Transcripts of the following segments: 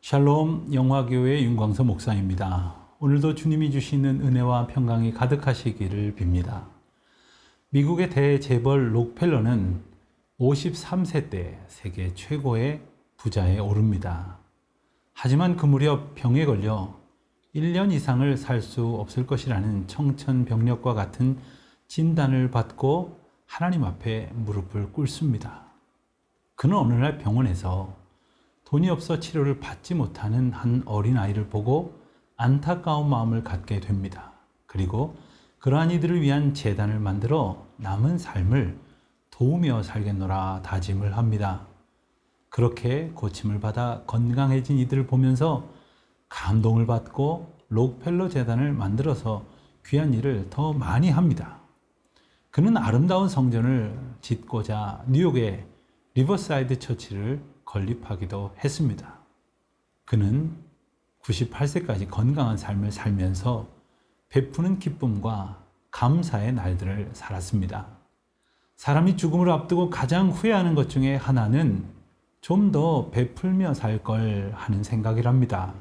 샬롬 영화교회 윤광서 목사입니다. 오늘도 주님이 주시는 은혜와 평강이 가득하시기를 빕니다. 미국의 대재벌 록펠러는 53세 때 세계 최고의 부자에 오릅니다. 하지만 그 무렵 병에 걸려 1년 이상을 살 수 없을 것이라는 청천벽력과 같은 진단을 받고 하나님 앞에 무릎을 꿇습니다. 그는 어느 날 병원에서 돈이 없어 치료를 받지 못하는 한 어린아이를 보고 안타까운 마음을 갖게 됩니다. 그리고 그러한 이들을 위한 재단을 만들어 남은 삶을 도우며 살겠노라 다짐을 합니다. 그렇게 고침을 받아 건강해진 이들을 보면서 감동을 받고 록펠러 재단을 만들어서 귀한 일을 더 많이 합니다. 그는 아름다운 성전을 짓고자 뉴욕의 리버사이드 처치를 건립하기도 했습니다. 그는 98세까지 건강한 삶을 살면서 베푸는 기쁨과 감사의 날들을 살았습니다. 사람이 죽음을 앞두고 가장 후회하는 것 중에 하나는 좀 더 베풀며 살 걸 하는 생각이랍니다.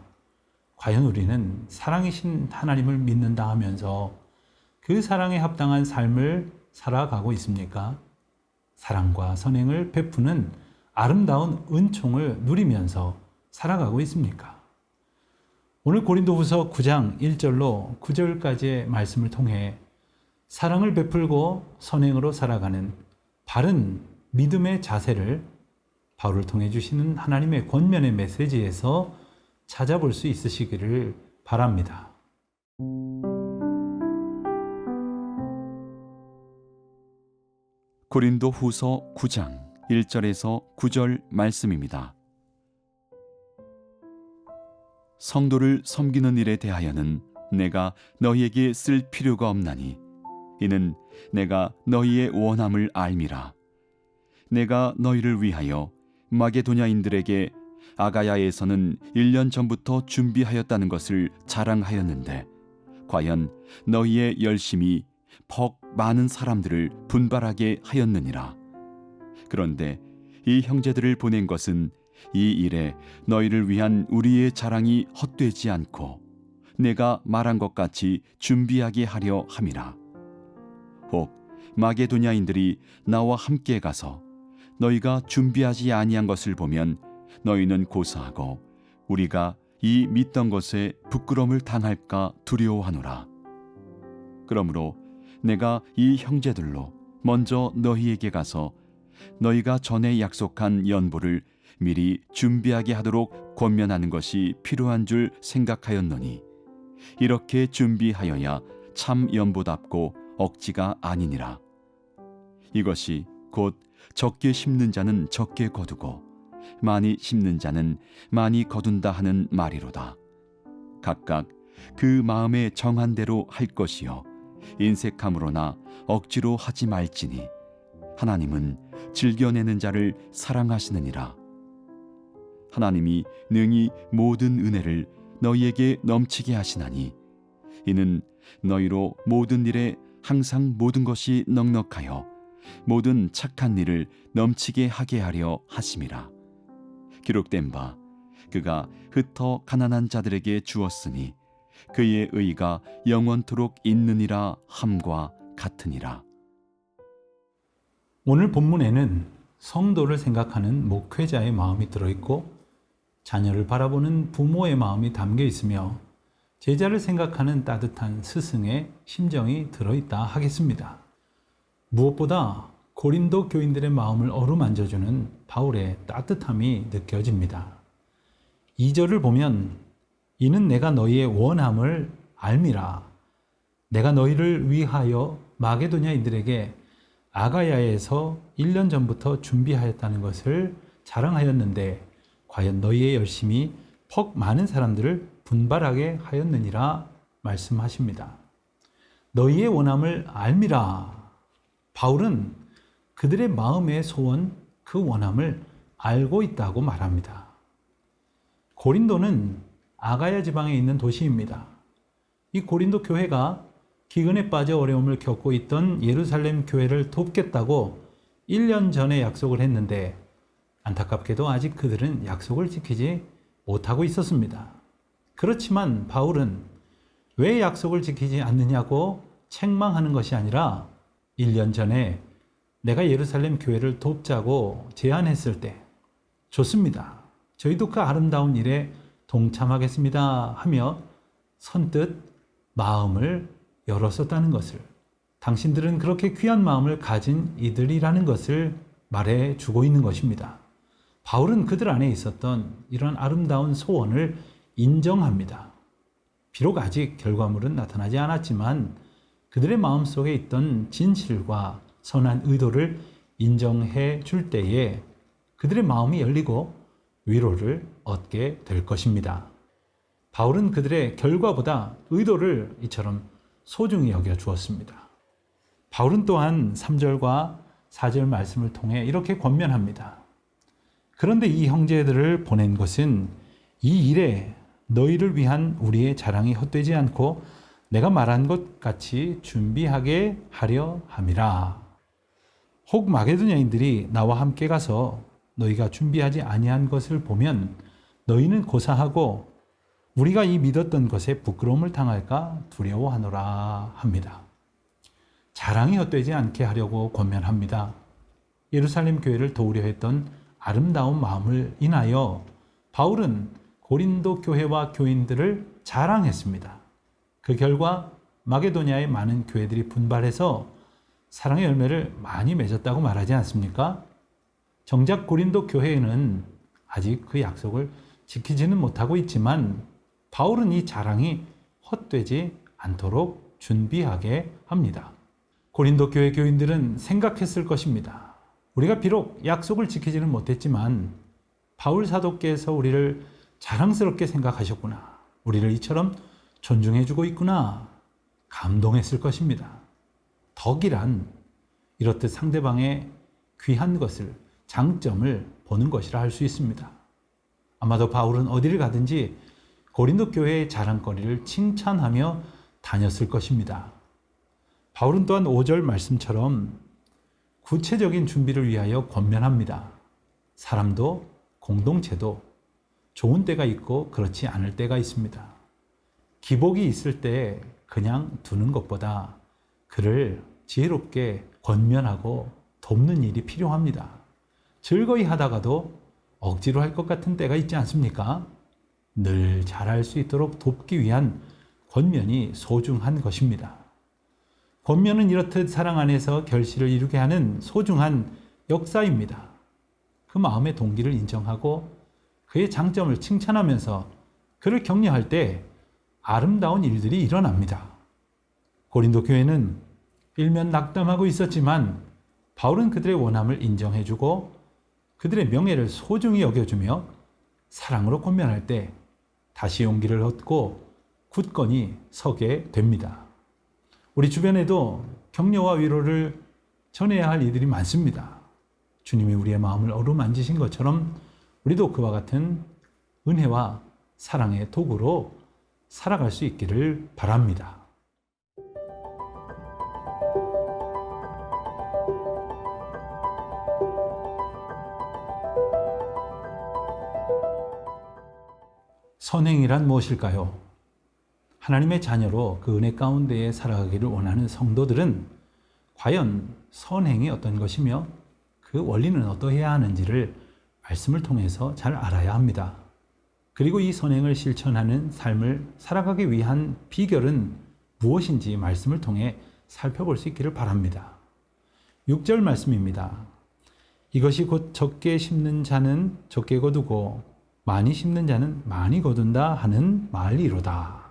과연 우리는 사랑이신 하나님을 믿는다 하면서 그 사랑에 합당한 삶을 살아가고 있습니까? 사랑과 선행을 베푸는 아름다운 은총을 누리면서 살아가고 있습니까? 오늘 고린도후서 9장 1절로 9절까지의 말씀을 통해 사랑을 베풀고 선행으로 살아가는 바른 믿음의 자세를 바울을 통해 주시는 하나님의 권면의 메시지에서 찾아볼 수 있으시기를 바랍니다. 고린도후서 9장 1절에서 9절 말씀입니다. 성도를 섬기는 일에 대하여는 내가 너희에게 쓸 필요가 없나니 이는 내가 너희의 원함을 알미라. 내가 너희를 위하여 마게도냐인들에게 아가야에서는 1년 전부터 준비하였다는 것을 자랑하였는데 과연 너희의 열심이 퍽 많은 사람들을 분발하게 하였느니라. 그런데 이 형제들을 보낸 것은 이 일에 너희를 위한 우리의 자랑이 헛되지 않고 내가 말한 것 같이 준비하게 하려 함이라. 혹 마게도냐인들이 나와 함께 가서 너희가 준비하지 아니한 것을 보면 너희는 고사하고 우리가 이 믿던 것에 부끄러움을 당할까 두려워하노라. 그러므로 내가 이 형제들로 먼저 너희에게 가서 너희가 전에 약속한 연보를 미리 준비하게 하도록 권면하는 것이 필요한 줄 생각하였노니 이렇게 준비하여야 참 연보답고 억지가 아니니라. 이것이 곧 적게 심는 자는 적게 거두고 많이 심는 자는 많이 거둔다 하는 말이로다. 각각 그 마음에 정한 대로 할 것이요 인색함으로나 억지로 하지 말지니 하나님은 즐겨내는 자를 사랑하시느니라. 하나님이 능히 모든 은혜를 너희에게 넘치게 하시나니 이는 너희로 모든 일에 항상 모든 것이 넉넉하여 모든 착한 일을 넘치게 하게 하려 하심이라. 기록된 바 그가 흩어 가난한 자들에게 주었으니 그의 의가 영원토록 있느니라 함과 같으니라. 오늘 본문에는 성도를 생각하는 목회자의 마음이 들어있고 자녀를 바라보는 부모의 마음이 담겨 있으며 제자를 생각하는 따뜻한 스승의 심정이 들어있다 하겠습니다. 무엇보다 고린도 교인들의 마음을 어루만져주는 바울의 따뜻함이 느껴집니다. 2절을 보면 이는 내가 너희의 원함을 알미라. 내가 너희를 위하여 마게도냐인들에게 아가야에서 1년 전부터 준비하였다는 것을 자랑하였는데 과연 너희의 열심이 퍽 많은 사람들을 분발하게 하였느니라 말씀하십니다. 너희의 원함을 알미라. 바울은 그들의 마음의 소원, 그 원함을 알고 있다고 말합니다. 고린도는 아가야 지방에 있는 도시입니다. 이 고린도 교회가 기근에 빠져 어려움을 겪고 있던 예루살렘 교회를 돕겠다고 1년 전에 약속을 했는데 안타깝게도 아직 그들은 약속을 지키지 못하고 있었습니다. 그렇지만 바울은 왜 약속을 지키지 않느냐고 책망하는 것이 아니라 1년 전에 내가 예루살렘 교회를 돕자고 제안했을 때 좋습니다. 저희도 그 아름다운 일에 동참하겠습니다 하며 선뜻 마음을 열었었다는 것을, 당신들은 그렇게 귀한 마음을 가진 이들이라는 것을 말해주고 있는 것입니다. 바울은 그들 안에 있었던 이런 아름다운 소원을 인정합니다. 비록 아직 결과물은 나타나지 않았지만 그들의 마음속에 있던 진실과 선한 의도를 인정해 줄 때에 그들의 마음이 열리고 위로를 얻게 될 것입니다. 바울은 그들의 결과보다 의도를 이처럼 소중히 여겨 주었습니다. 바울은 또한 3절과 4절 말씀을 통해 이렇게 권면합니다. 그런데 이 형제들을 보낸 것은 이 일에 너희를 위한 우리의 자랑이 헛되지 않고 내가 말한 것 같이 준비하게 하려 함이라. 혹 마게도냐인들이 나와 함께 가서 너희가 준비하지 아니한 것을 보면 너희는 고사하고 우리가 이 믿었던 것에 부끄러움을 당할까 두려워하노라 합니다. 자랑이 헛되지 않게 하려고 권면합니다. 예루살렘 교회를 도우려 했던 아름다운 마음을 인하여 바울은 고린도 교회와 교인들을 자랑했습니다. 그 결과 마게도냐의 많은 교회들이 분발해서 사랑의 열매를 많이 맺었다고 말하지 않습니까? 정작 고린도 교회에는 아직 그 약속을 지키지는 못하고 있지만 바울은 이 자랑이 헛되지 않도록 준비하게 합니다. 고린도 교회 교인들은 생각했을 것입니다. 우리가 비록 약속을 지키지는 못했지만 바울 사도께서 우리를 자랑스럽게 생각하셨구나. 우리를 이처럼 존중해주고 있구나. 감동했을 것입니다. 덕이란 이렇듯 상대방의 귀한 것을, 장점을 보는 것이라 할 수 있습니다. 아마도 바울은 어디를 가든지 고린도 교회의 자랑거리를 칭찬하며 다녔을 것입니다. 바울은 또한 5절 말씀처럼 구체적인 준비를 위하여 권면합니다. 사람도 공동체도 좋은 때가 있고 그렇지 않을 때가 있습니다. 기복이 있을 때 그냥 두는 것보다 그를 지혜롭게 권면하고 돕는 일이 필요합니다. 즐거이 하다가도 억지로 할 것 같은 때가 있지 않습니까? 늘 잘할 수 있도록 돕기 위한 권면이 소중한 것입니다. 권면은 이렇듯 사랑 안에서 결실을 이루게 하는 소중한 역사입니다. 그 마음의 동기를 인정하고 그의 장점을 칭찬하면서 그를 격려할 때 아름다운 일들이 일어납니다. 고린도 교회는 일면 낙담하고 있었지만 바울은 그들의 원함을 인정해주고 그들의 명예를 소중히 여겨주며 사랑으로 권면할 때 다시 용기를 얻고 굳건히 서게 됩니다. 우리 주변에도 격려와 위로를 전해야 할 이들이 많습니다. 주님이 우리의 마음을 어루만지신 것처럼 우리도 그와 같은 은혜와 사랑의 도구로 살아갈 수 있기를 바랍니다. 선행이란 무엇일까요? 하나님의 자녀로 그 은혜 가운데에 살아가기를 원하는 성도들은 과연 선행이 어떤 것이며 그 원리는 어떠해야 하는지를 말씀을 통해서 잘 알아야 합니다. 그리고 이 선행을 실천하는 삶을 살아가기 위한 비결은 무엇인지 말씀을 통해 살펴볼 수 있기를 바랍니다. 6절 말씀입니다. 이것이 곧 적게 심는 자는 적게 거두고 많이 심는 자는 많이 거둔다 하는 말이로다.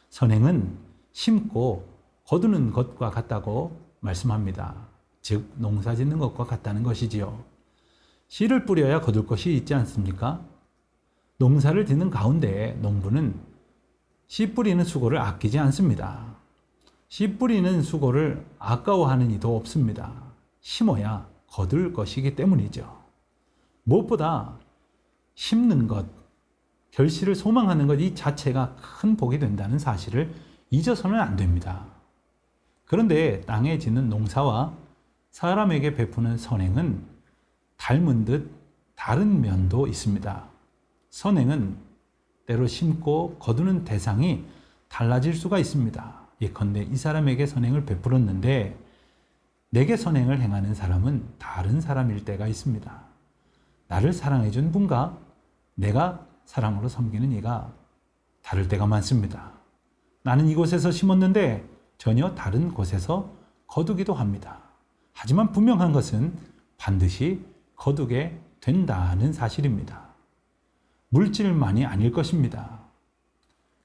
선행은 심고 거두는 것과 같다고 말씀합니다. 즉 농사 짓는 것과 같다는 것이지요. 씨를 뿌려야 거둘 것이 있지 않습니까? 농사를 짓는 가운데 농부는 씨 뿌리는 수고를 아끼지 않습니다. 씨 뿌리는 수고를 아까워하는 이도 없습니다. 심어야 거둘 것이기 때문이죠. 무엇보다 심는 것, 결실을 소망하는 것 이 자체가 큰 복이 된다는 사실을 잊어서는 안 됩니다. 그런데 땅에 짓는 농사와 사람에게 베푸는 선행은 닮은 듯 다른 면도 있습니다. 선행은 때로 심고 거두는 대상이 달라질 수가 있습니다. 예컨대 이 사람에게 선행을 베풀었는데 내게 선행을 행하는 사람은 다른 사람일 때가 있습니다. 나를 사랑해 준 분과 내가 사랑으로 섬기는 이가 다를 때가 많습니다. 나는 이곳에서 심었는데 전혀 다른 곳에서 거두기도 합니다. 하지만 분명한 것은 반드시 거두게 된다는 사실입니다. 물질만이 아닐 것입니다.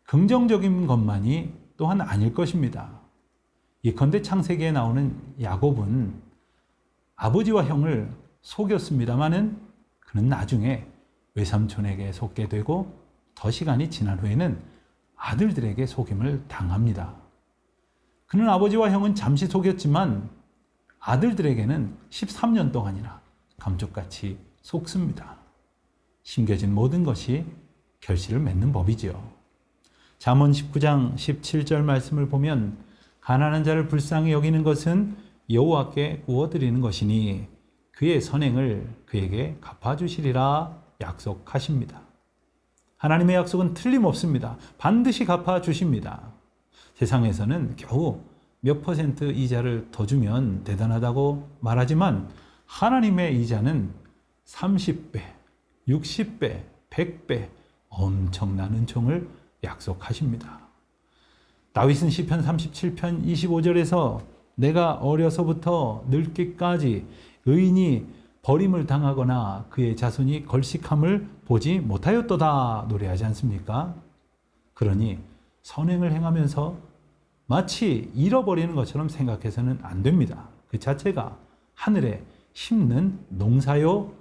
긍정적인 것만이 또한 아닐 것입니다. 예컨대 창세기에 나오는 야곱은 아버지와 형을 속였습니다마는 그는 나중에 외삼촌에게 속게 되고 더 시간이 지난 후에는 아들들에게 속임을 당합니다. 그는 아버지와 형은 잠시 속였지만 아들들에게는 13년 동안이나 감쪽같이 속습니다. 심겨진 모든 것이 결실을 맺는 법이지요. 잠언 19장 17절 말씀을 보면 가난한 자를 불쌍히 여기는 것은 여호와께 구워드리는 것이니 그의 선행을 그에게 갚아주시리라 약속하십니다. 하나님의 약속은 틀림없습니다. 반드시 갚아주십니다. 세상에서는 겨우 몇 % 이자를 더 주면 대단하다고 말하지만 하나님의 이자는 30배, 60배, 100배 엄청난 은총을 약속하십니다. 다윗은 시편 37편 25절에서 내가 어려서부터 늙기까지 의인이 버림을 당하거나 그의 자손이 걸식함을 보지 못하였도다 노래하지 않습니까? 그러니 선행을 행하면서 마치 잃어버리는 것처럼 생각해서는 안 됩니다. 그 자체가 하늘에 심는 농사요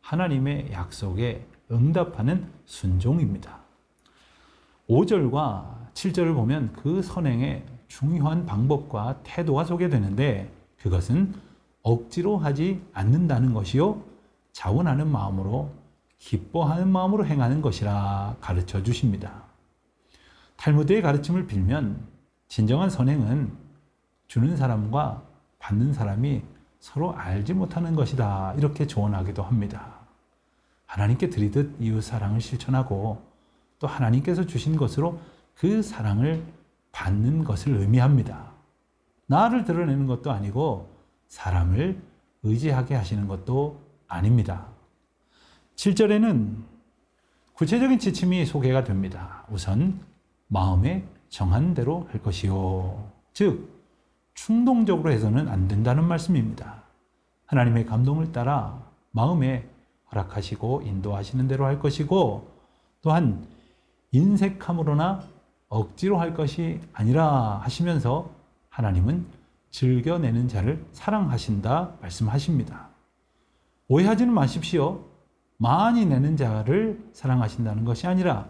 하나님의 약속에 응답하는 순종입니다. 5절과 7절을 보면 그 선행의 중요한 방법과 태도가 소개되는데 그것은 억지로 하지 않는다는 것이요 자원하는 마음으로 기뻐하는 마음으로 행하는 것이라 가르쳐 주십니다. 탈무드의 가르침을 빌면 진정한 선행은 주는 사람과 받는 사람이 서로 알지 못하는 것이다 이렇게 조언하기도 합니다. 하나님께 드리듯 이웃 사랑을 실천하고 또 하나님께서 주신 것으로 그 사랑을 받는 것을 의미합니다. 나를 드러내는 것도 아니고 사람을 의지하게 하시는 것도 아닙니다. 7절에는 구체적인 지침이 소개가 됩니다. 우선 마음에 정한 대로 할 것이요. 즉 충동적으로 해서는 안 된다는 말씀입니다. 하나님의 감동을 따라 마음에 허락하시고 인도하시는 대로 할 것이고 또한 인색함으로나 억지로 할 것이 아니라 하시면서 하나님은 즐겨내는 자를 사랑하신다 말씀하십니다. 오해하지는 마십시오. 많이 내는 자를 사랑하신다는 것이 아니라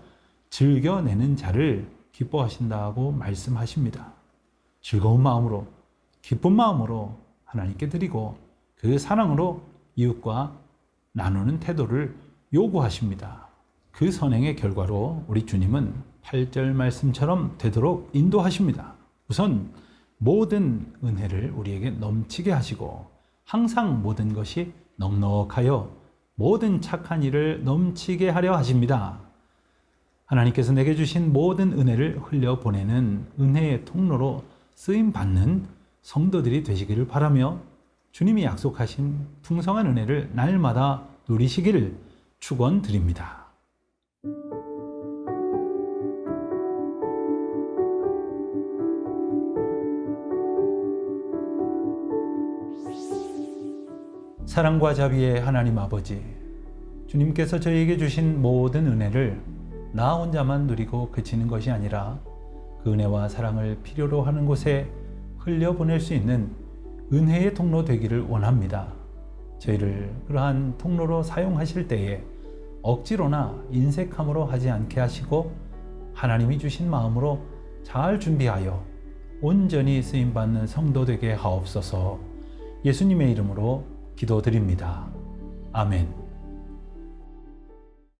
즐겨내는 자를 기뻐하신다고 말씀하십니다. 즐거운 마음으로 기쁜 마음으로 하나님께 드리고 그 사랑으로 이웃과 나누는 태도를 요구하십니다. 그 선행의 결과로 우리 주님은 8절 말씀처럼 되도록 인도하십니다. 우선 모든 은혜를 우리에게 넘치게 하시고 항상 모든 것이 넉넉하여 모든 착한 일을 넘치게 하려 하십니다. 하나님께서 내게 주신 모든 은혜를 흘려보내는 은혜의 통로로 쓰임받는 성도들이 되시기를 바라며 주님이 약속하신 풍성한 은혜를 날마다 누리시기를 축원드립니다. 사랑과 자비의 하나님 아버지, 주님께서 저희에게 주신 모든 은혜를 나 혼자만 누리고 그치는 것이 아니라 그 은혜와 사랑을 필요로 하는 곳에 흘려보낼 수 있는 은혜의 통로 되기를 원합니다. 저희를 그러한 통로로 사용하실 때에 억지로나 인색함으로 하지 않게 하시고 하나님이 주신 마음으로 잘 준비하여 온전히 쓰임받는 성도 되게 하옵소서. 예수님의 이름으로 기도드립니다. 아멘.